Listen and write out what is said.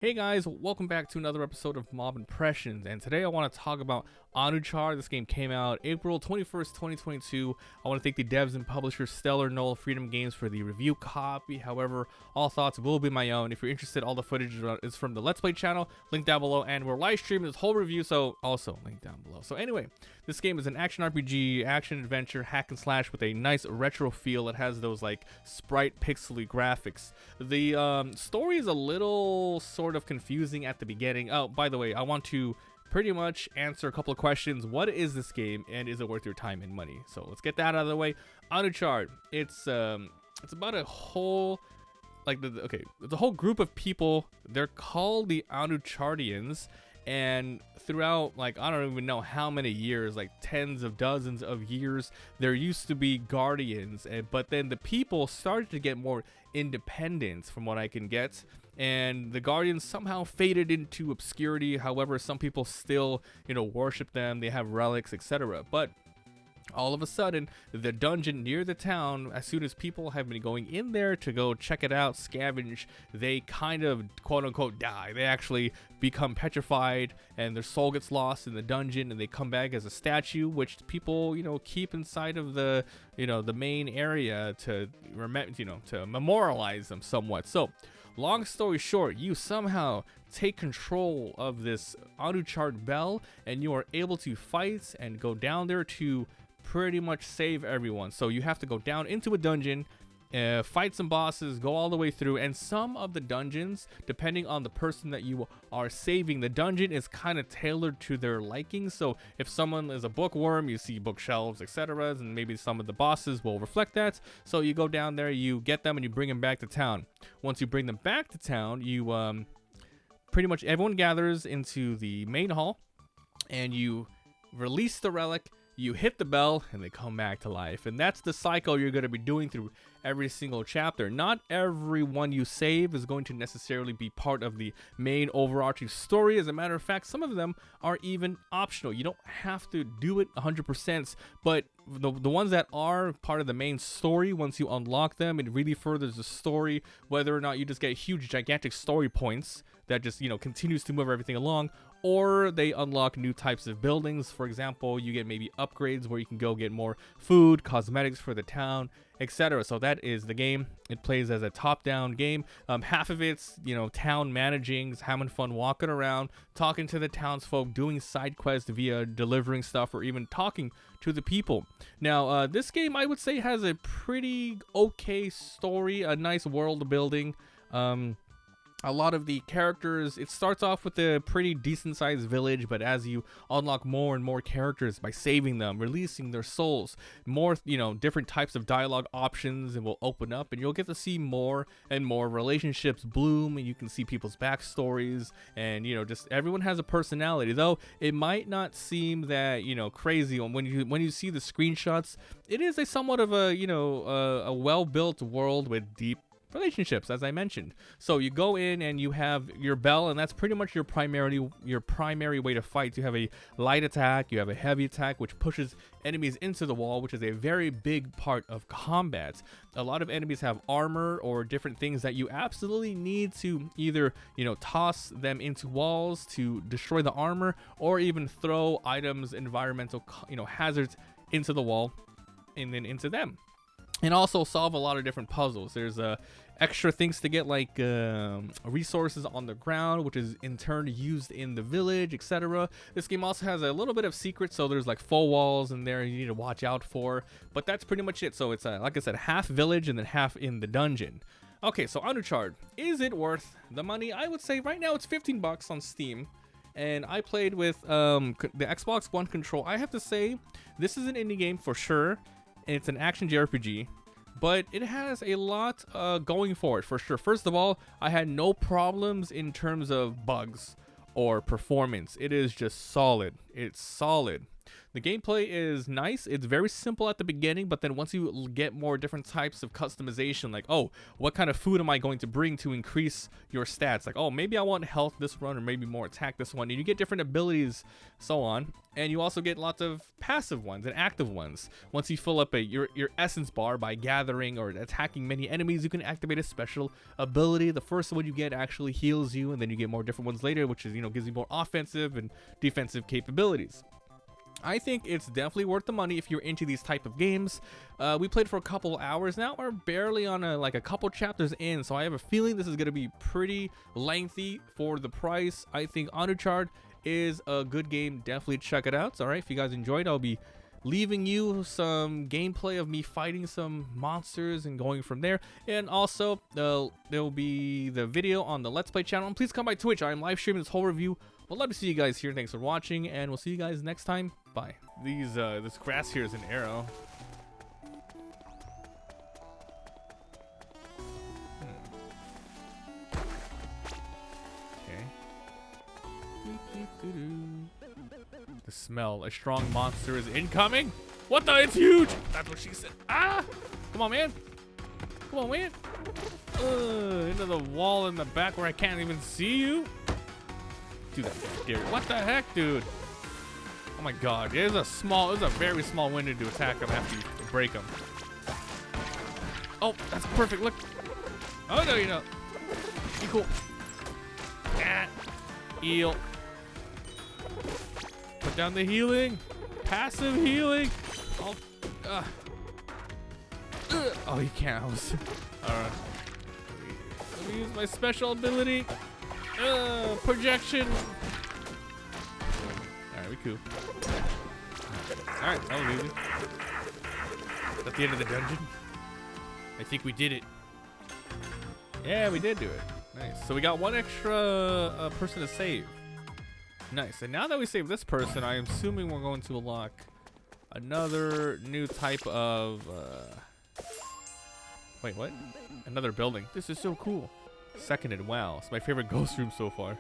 Hey guys, welcome back to another episode of Mabimpressions, and today I want to talk about Anuchard. This game came out April 21st, 2022. I want to thank the devs and publishers Stellar Knoll Freedom Games for the review copy. However, all thoughts will be my own. If you're interested, all the footage is from the Let's Play channel, link down below, and we're live streaming this whole review, so also link down below. So anyway, this game is an action RPG, action adventure, hack and slash with a nice retro feel. It has those like sprite pixely graphics. The story is a little sort of confusing at the beginning. Oh, by the way, I want to pretty much answer a couple of questions. What is this game, and is it worth your time and money? So let's get that out of the way. Anuchard, it's about a whole it's a whole group of people. They're called the Anuchardians, and throughout, like, I don't even know how many years, like tens of dozens of years, there used to be guardians, but then the people started to get more independent from what I can get, and the guardians somehow faded into obscurity. However, some people still, worship them. They have relics, etc. But all of a sudden, the dungeon near the town, as soon as people have been going in there to go check it out, scavenge, they kind of quote-unquote die. They actually become petrified, and their soul gets lost in the dungeon, and they come back as a statue, which people, keep inside of the, the main area to to memorialize them somewhat. So, long story short, you somehow take control of this Anuchard Bell, and you are able to fight and go down there to pretty much save everyone. So you have to go down into a dungeon, fight some bosses, go all the way through, and some of the dungeons, depending on the person that you are saving, the dungeon is kind of tailored to their liking. So if someone is a bookworm, you see bookshelves, etc., and maybe some of the bosses will reflect that. So you go down there, you get them, and you bring them back to town. Once you bring them back to town, you pretty much everyone gathers into the main hall, and you release the relic. You hit the bell, and they come back to life. And that's the cycle you're going to be doing through every single chapter. Not everyone you save is going to necessarily be part of the main overarching story. As a matter of fact, some of them are even optional. You don't have to do it 100%, but the ones that are part of the main story, once you unlock them, it really furthers the story. Whether or not you just get huge, gigantic story points that just, continues to move everything along, or they unlock new types of buildings. For example, you get maybe upgrades where you can go get more food, cosmetics for the town, etc. So that is the game. It plays as a top-down game. Half of it's, town managing, having fun walking around, talking to the townsfolk, doing side quests via delivering stuff, or even talking to the people. Now, this game, I would say, has a pretty okay story, a nice world building. A lot of the characters, it starts off with a pretty decent sized village, but as you unlock more and more characters by saving them, releasing their souls, more, different types of dialogue options and will open up, and you'll get to see more and more relationships bloom, and you can see people's backstories, and, just everyone has a personality. Though it might not seem that, crazy when you see the screenshots. It is a somewhat of a, a well-built world with deep relationships, as I mentioned. So you go in and you have your bell, and that's pretty much your primary way to fight. You have a light attack, you have a heavy attack, which pushes enemies into the wall, which is a very big part of combat. A lot of enemies have armor or different things that you absolutely need to either, toss them into walls to destroy the armor, or even throw items, environmental, hazards into the wall and then into them. And also solve a lot of different puzzles. There's extra things to get, like resources on the ground, which is in turn used in the village, etc. This game also has a little bit of secrets, so there's like faux walls in there you need to watch out for. But that's pretty much it. So it's like I said, half village and then half in the dungeon. Okay, so Anuchard, is it worth the money? I would say right now it's 15 bucks on Steam. And I played with the Xbox One control. I have to say, this is an indie game for sure. It's an action JRPG, but it has a lot going for it, for sure. First of all, I had no problems in terms of bugs or performance. It is just solid. It's solid. The gameplay is nice. It's very simple at the beginning, but then once you get more different types of customization, like, oh, what kind of food am I going to bring to increase your stats? Like, oh, maybe I want health this run, or maybe more attack this one. And you get different abilities, so on. And you also get lots of passive ones and active ones. Once you fill up your essence bar by gathering or attacking many enemies, you can activate a special ability. The first one you get actually heals you, and then you get more different ones later, which is, you know, gives you more offensive and defensive capabilities. I think it's definitely worth the money if you're into these type of games. We played for a couple hours now. We're barely on a couple chapters in, so I have a feeling this is going to be pretty lengthy for the price. I think Anuchard is a good game. Definitely check it out. All right, if you guys enjoyed, I'll be leaving you some gameplay of me fighting some monsters and going from there. And also, there'll be the video on the Let's Play channel. And please come by Twitch. I'm live streaming this whole review. We'd love to see you guys here. Thanks for watching, and we'll see you guys next time. Bye. This grass here is an arrow. Okay. The smell. A strong monster is incoming. What the? It's huge. That's what she said. Ah! Come on, man. Come on, man. Into the wall in the back where I can't even see you. Dude, that's scary. What the heck, dude? Oh my god. There's a very small window to attack him after you break him. Oh, that's perfect. Look. Oh, no, you don't. Be cool. Ah. Eel. Put down the healing. Passive healing. Oh, you can't. Alright. Let me use my special ability. Projection. Alright, we cool. Alright, that was easy. Is that the end of the dungeon? I think we did it. Yeah, we did do it. Nice. So we got one extra person to save. Nice. And now that we saved this person, I am assuming we're going to unlock another new type of... Wait, what? Another building. This is so cool. Seconded. Wow. It's my favorite ghost room so far.